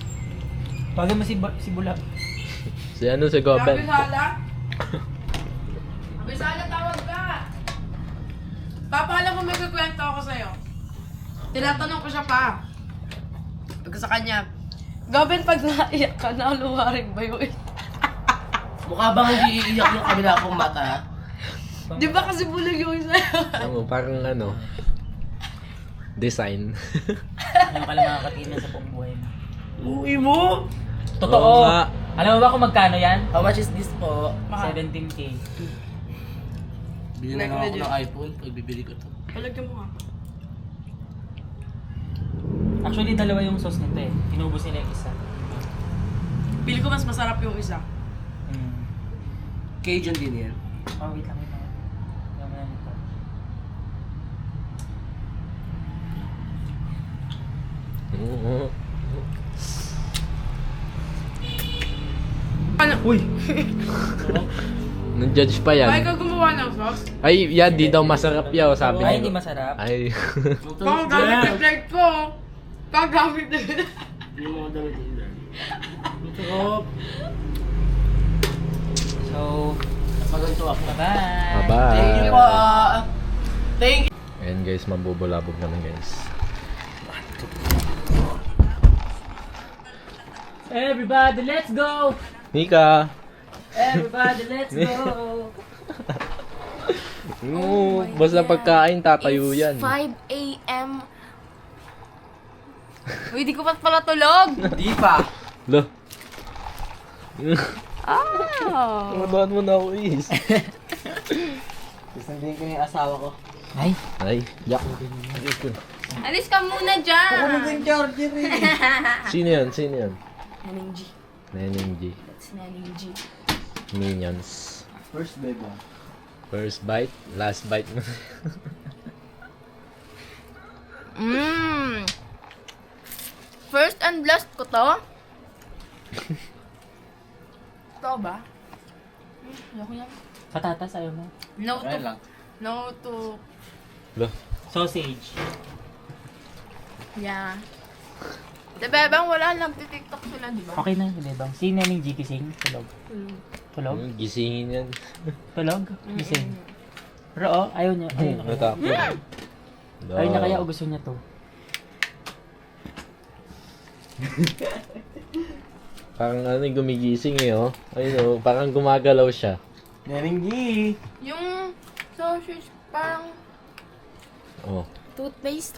Pagay mo si Bulag. Si ano si Goben. Sala? Sala, tawag ka! Papa, alam mo may kukwento ako sa'yo. Tinatanong ko siya pa. Pagka sa kanya, Gabin, pag naiyak ka, naluwaring ba yun? Mukha bang hindi iiyak yung kabila kong mata? Di ba kasi bulag yung isa? Oo, parang ano. Design. Ngayon ka lang makakatingin sa buong buhay mo. Uwi mo? Totoo! Oo nga. Alam mo ba kung magkano yan? How much is this po? 17K. Bili na lang ako ng iPhone pag bibili ko to. Palagyan mo nga. Actually, dalawa yung sauce nito eh. Inubos nila yung isa. Pili ko mas masarap yung isa. Cajun din yan. Oh, wait lang. Alam mo na nito. Oo. Uy! Nag-judge pa yan. Bakit ka gumawa ng sauce? Ay, yan, di daw masarap yaw, sabi Ay, niya. hindi masarap. Ay. Baka gamit yung plate ko. Baka gamit din. Yung mga damit din. So, Napaganto ako. bye-bye! Bye-bye. Thank you po! Thank you! Ayan guys, mambubulabog naman guys. Everybody, let's go! Nika! Everybody, let's go! Oo, basta pagkain, tatayo yan. 5 a.m. Uy, di ko pa pala tulog. Di pa. Lo, Ah. tumadaan mo na ako, Is. Sasabihin ko na yung asawa ko. Ay, yak. Alis ka muna dyan. Charger eh. Sino yan? Sino yan? Naning G. Neneng G. That's Naning G. Minions. First baby. First bite, last bite na. First and last ko to. Ito ba? Ayoko yan. Patatas, ayaw mo. No to. Ayun lang. No to. Lo, Sausage. Yeah. Diba bang wala lang TikTok sila, di ba? Okay na, hindi bang? Si Neneng G kising? Tulog. Tulog? gisingin yan. Tulog? Gising. Pero oh, ayaw niya. Ayaw niya kaya. Natapos. Ayaw niya kaya o gusto niya to. Parang ano yung gumigising eh, oh. Ayun, oh, parang gumagalaw siya. Nenenggi. Yung sausage parang Oh. toothpaste.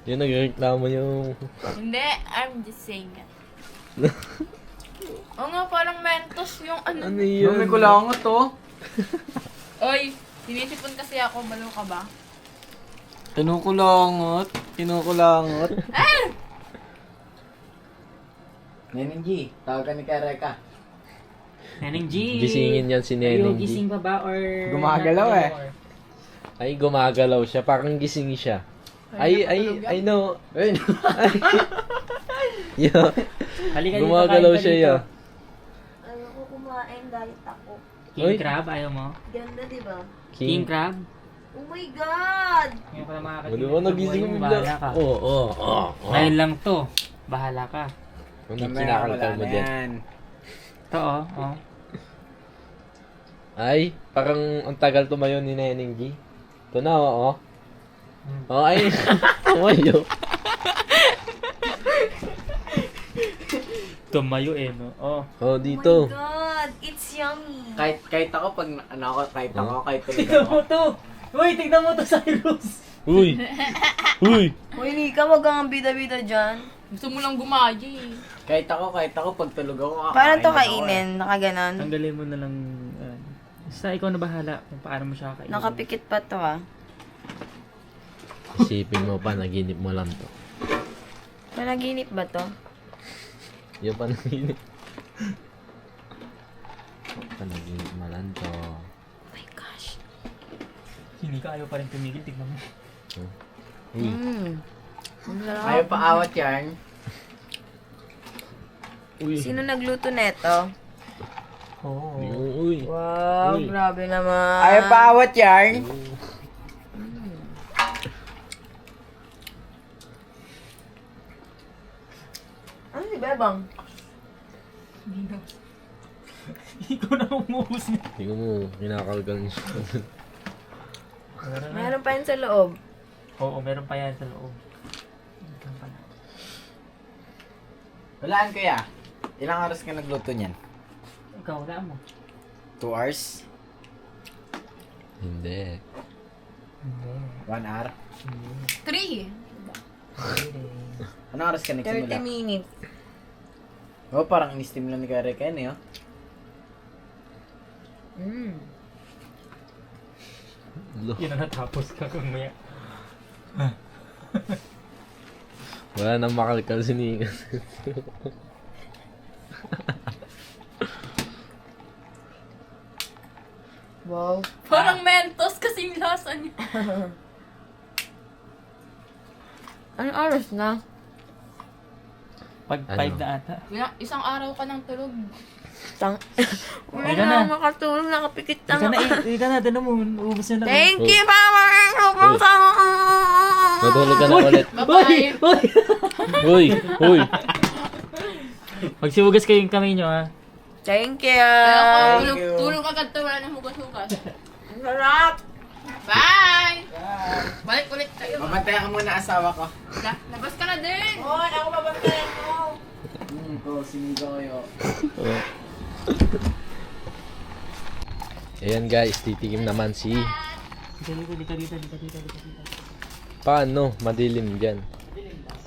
Yun, nagreklamo yung... Hindi, I'm just saying it. Oo nga, parang Mentos yung ano. Ano yun? May kulangot to. Oy, sinisipon kasi ako, balo ka ba? Kinukulangot. Kinukulangot. Nenenggi. Tawagan ni Kareka. Neneng G! Gisingin yan si Ayaw Neneng G. gising pa ba or... Gumagalaw not eh. anymore? Ay, gumagalaw siya. Parang gising siya. I know. Ayun. Yeah. Halika dito, Gumagalaw kain ka siya, dito. yeah. Ayoko kumain, diet ako. King Uy. crab, ayaw mo? Ganda, di ba? King crab? Oh my God! Ngayon pala makakatinig. Ano ba, nagising mo bigla? Bahala ka. Oo. Ngayon lang to. Bahala ka. Hindi kinakalkal mo dyan. Ito oh. Oh. Ay, parang ang tagal tumayo ni Neneng G. Ito na, oo. Oh, ay. Tumayo. Tumayo eh, no? Oh. Oh, Oh my dito. God! It's yummy! Kahit ako pag kahit tulog Tignan ako. mo to! Uy, tignan mo to, Cyrus! Uy. Uy. Hoy, Nika, wag kang bida-bida dyan. Gusto mo lang gumaji. Kahit ako pag tulog ako. Paano to kakain ako eh. kainin? Nakaganon? Tanggalin mo na lang. Basta ikaw na bahala kung paano mo siya kakainin. Nakapikit pa to ah. Isipin mo pa, naginip mo lang to. Panaginip ba to? Yung panaginip. Panaginip mo lang to. Oh my gosh. Hindi ka ayaw pa rin tumigil, tignan mo. Uy. Ang sarap. Ayaw pa awat yan. Uy. Sino nagluto neto? Oo. Uy. Wow, Uy. grabe naman. Ayaw pa awat yan. Ano si Bebang? Ikaw na umuubos niya. Tingnan mo, kinakalkal niya. Meron pa yun sa loob. Oo, meron pa yan sa loob. Ikaw pala. Walaan kaya. Ilang oras ka nagluto niyan? Ikaw, wala mo. 2 hours? Hindi. Hindi. 1 hour? 3. Anong oras ka 30 nagsimula? minutes. Oh, parang in-steam lang ni Kareka yan eh. Oh. Yun na natapos ka kung maya. Wala nang makalkal si Nika. Wow. Parang Mentos kasing lasa niya. Anong oras na? Pag Ano? 5 na ata. Isang araw ka ng tulog. Wala Hindi ka na na. akong makatulog, nakapikit Hindi ka lang na, ako. hindi ka na, doon mo, uubos na lang. Thank you, Mama! Sobrang Uy. sama. Natulog ka na ulit. Bye-bye. Uy! Uy! Magsihugas kayo yung kamay nyo, ha? Thank you. Ayoko, tulog agad to, wala nang hugas-hugas. Ang sarap. Bye! Balik ulit tayo. Mabantayan ka muna asawa ko. Labas ka na din! Hoy, ako babantayan mo. Sinigaw kayo. Ayan guys, titikim naman si Dito. Paano? Madilim dyan.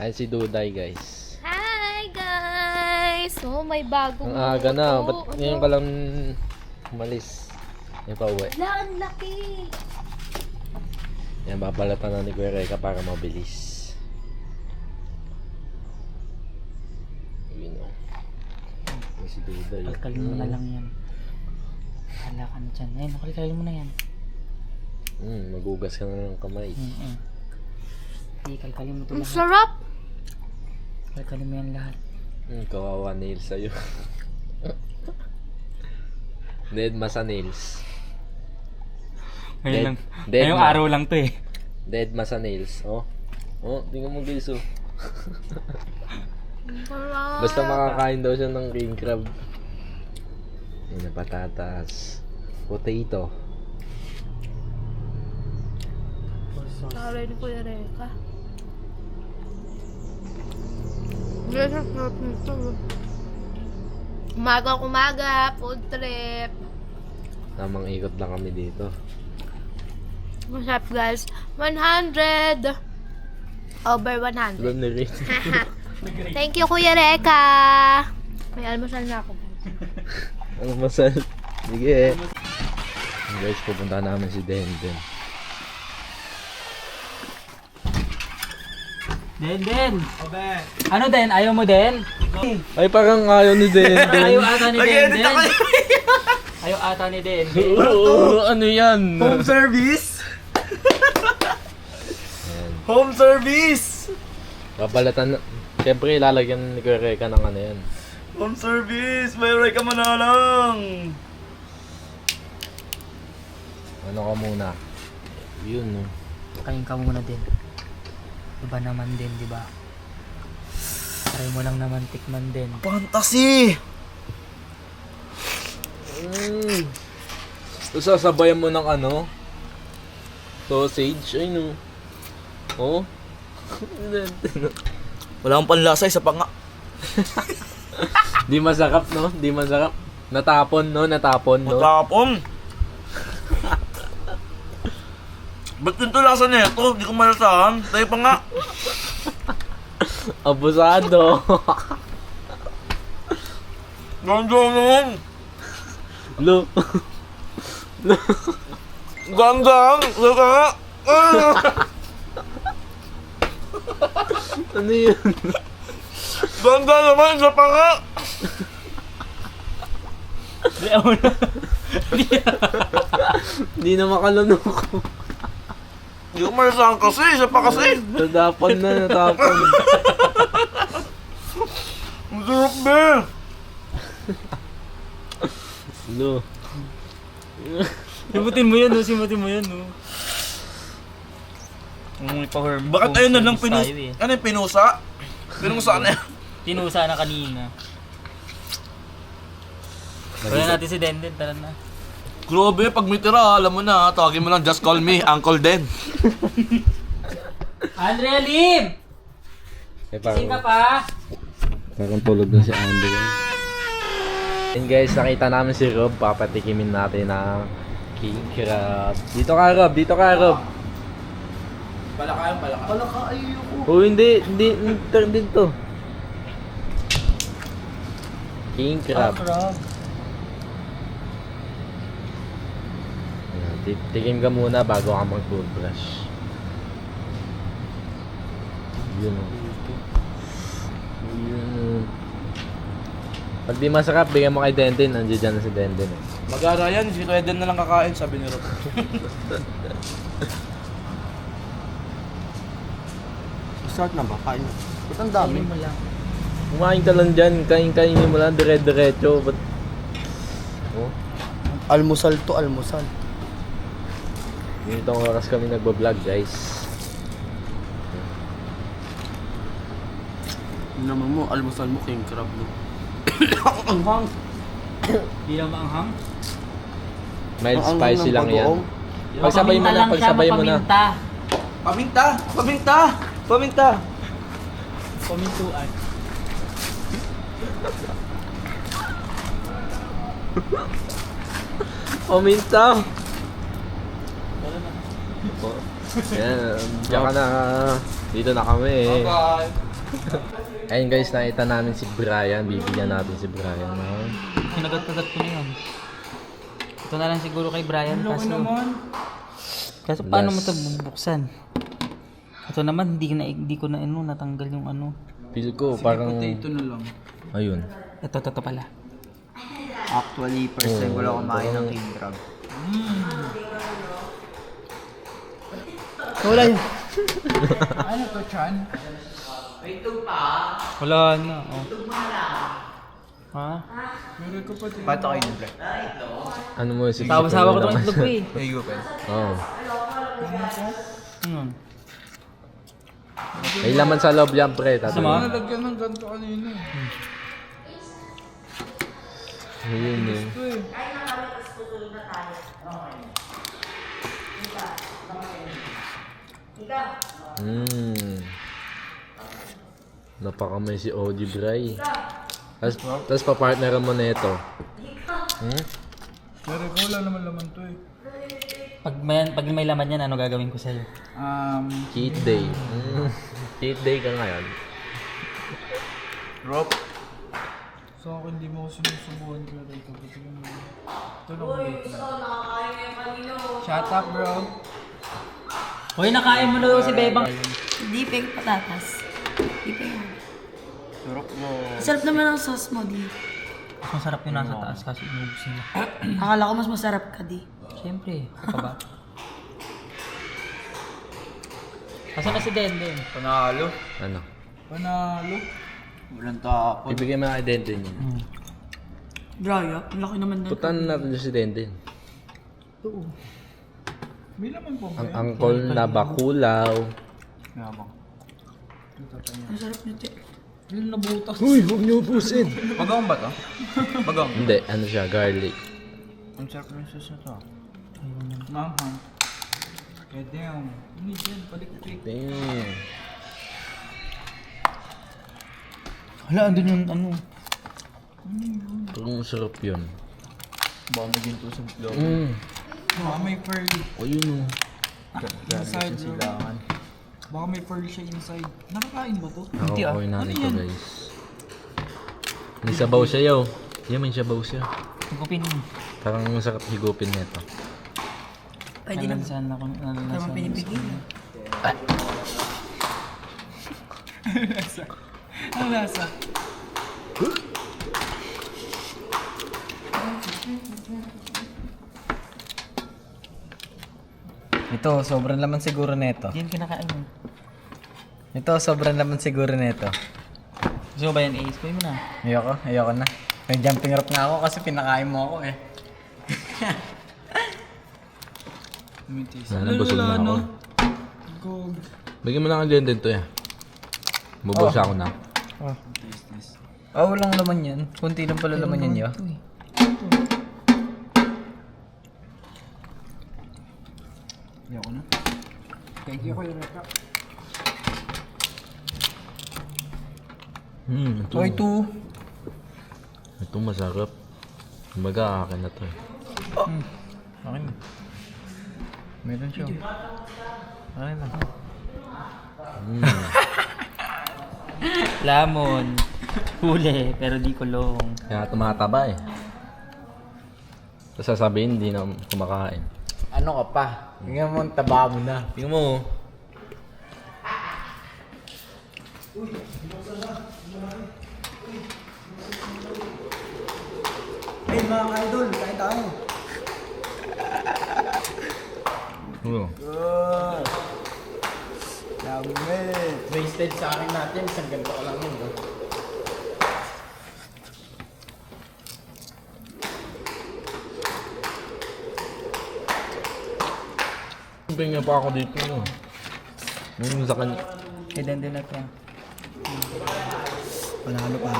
Ayun si Duday, guys. Hi guys! Oh, may bagong Ang aga na. moto. Ba't ngayon ka lang umalis? Yan pa uwi. Wala, ang laki! Yan, babalatan na ni Kuya Reka para mabilis. Yun o. Yan si Duday. Kalkalin mo na lang yan. Hala ka na dyan. Ayun, kalkalin mo na yan. Magugas ka na ng kamay. Hindi, kalkalin mo ito Ang lahat. sarap! Kalkalin mo yan lahat. Kawawa nails sa'yo. Dead ma sa nails. Ngayon lang. Dead Ngayong ma. araw lang to eh. Dead ma sa nails. Oh, tingnan mo guys oh. Sarap! Basta makakain daw siya ng king crab. Yan na patatas. Potato. Taray ni Kuya Reka. Yes, ang sarap nito. Umaga, food trip. Tamang ikot lang kami dito. Masarap guys. 100! Over 100. Alam ni Rin. Thank you, Kuya Reka! May almusal na ako. Ano masal? Sige. Guys, pupunta namin si Denden. Den! Ano Den? Ayaw mo Den? Ay, parang ayaw ni Denden. Ayaw ata ni Den. Ayaw ata ni Den. Oo, ano yan? Home service? Home service! Babalatan na. Siyempre, ilalagyan ni Kuya Reka ng ano yan. Home service! May Reka Manalang! Ano ka muna? Yun, no? Kain ka muna din. Iba naman din, di ba? Try mo lang naman tikman din. Fantasy! Tapos sasabayan mo ng ano? Sausage, ay no. Oh? Wala akong panlasa, isa pa nga. Di masarap, no? Di masarap. Natapon, no? Natapon, no? Matapong! Ba't ganito lasa na ito? Hindi ko malasahan. Tayo pa nga. Abusado. Ganda naman. Lo. Gandang! Laka nga! Ano yun? Ganda naman! Isa pa nga! Hindi na makalunok. Hindi ko malasahan kasi. Isa pa kasi. Natapon na, natapon. Ang sarap be! Lo. Simutin mo yun, no? Simutin mo yun, no? Bakit ayun na lang pinusa? Ano yung pinusa? Pinusa na yan. Tinusa na kanina. Wala natin si Denden, tara na. Grabe, pag may tira, alam mo na, tawagin mo lang, just call me, Uncle Den. Andrea Lim! Gising ka pa? Parang tulog na si Andy. And guys, nakita namin si Rob. Papatikimin natin ng king crab. Dito ka, Rob. Dito ka, Rob. Palaka. Oh, hindi. Turn din to. King crab. Ayan, tikim ka muna bago ka mag-toothbrush. Yun o. Yun. Pag di masarap, bigyan mo kay Denden. Nandiyan dyan na si Denden eh. Mag-ara yan, si Reden na lang kakain, sabi ni Rob. Start na ba? Kain na. Ba't ang dami? Kainin mo lang. Kumain ka lang dyan. Kain-kainin mo lang. Dire-diretso. Ba't... Oh. Almusal to, almusal. Ganitong oras kami nagbablog, guys. Naman mo, almusal mo, king crab mo. Di lang maanghang? Mild spicy lang yan. Pagsabay mo na, pagsabay mo na. Paminta. Paminta! Pamintuan. Paminta! Yan, diyan ka na. Dito na kami. Ayun guys, nakita namin si Brian. Bibigyan natin si Brian. Kinagat-kagat ko na yun. Ito na lang siguro kay Brian. Kaso paano mo ito bubuksan? Ito naman, hindi ko na natanggal yung ano. Feel ko parang... Potato na lang. Ayun. Ito pala. Actually, first time ko lang kumain ng king crab. Wala yun. Ano to, Chan? Wala na. Oh. Ha? Meron ko pa din. Pato kayo din, Black? Ano mo si Sawa-sawa ko itong itlog ko eh. Hey, you, Ben. Oo. Hmm. May laman sa loob yan, pre. Sama? Nalagyan ng ganito kanina. Ayun eh. Ito eh. Napakamay si OG Bray. Tapos papartneran mo na ito. Pero ko wala naman laman to eh. Pag may laman yan, ano gagawin ko sa'yo? Cheat day. Cheat day ka ngayon. Rope. Sa akin, hindi mo ako sinusubuhan ko dito. Ito lang ulit na. Shut up, bro. Hoy, nakain mo na daw si Bebang. Hindi peng patatas. Hindi peng. Surok mo. Sarap naman ang sauce mo, di. Mas masarap yung nasa taas kasi inubos nila. Akala ko mas masarap ka, di. Siyempre, ako ba? Asan na si Denden? Panalo. Ano? Panalo. Walang tapon. Ibigay mo na kay Denden yun. Braya, ang laki naman na. Putan natin si Denden. May laman po ba Ang yan? angkol na bakulaw. Yabang. Ang sarap nito. Yung nabutas. Uy, huwag niyo ubusin. Bagong ba to? Bagong. Hindi, ano siya, garlic. Ang sarap ng sauce na to. Naman. Eh, damn. Hindi yan, palikpik. Damn. Hala, andun yung ano. Parang masarap yun. Baka maging to sa vlog. Baka may pearl. O yun o. Inside, bro. Silangan. Baka may pearl siya inside. Nakakain ba to? Nakakakoy natin to guys. May sabaw siya yaw. Yan, may sabaw siya. Higupin mo. Parang masarap higupin nito. Pwede naman. Nalansan ako. Tama pinipigilan. Ang lasa. Ito, sobrang laman siguro nito. Hindi kinakain mo. Ito, sobrang laman siguro nito. Gusto mo ba yan, Ace? Kuhin mo na. Ayoko na. May jumping rope nga ako kasi pinakain mo ako eh. Sana busog na ako. Gold. Bigyan mo na kang Denden to yan. Bubos ako na. Walang laman yan. Kunti lang pala laman yan, yo. Ayoko na. Thank you, Kuya Reka. Ito. Oh, ito. Ito masarap. Kumbaga akin na to eh. Akin na. Meron siya. Akin na. Lamon. Huli, pero di kulong. Kaya tumataba eh. Tapos sasabihin hindi na kumakain. Ano ka pa? Tingnan mo ang taba mo na. Tingnan mo. Hey mga idol, kain tayo. Dami. Wasted sa akin natin. Isang ganito ko lang yun. Bigyan pa ako dito. Yung sa kanya. Kay Denden na to. Panalo pa.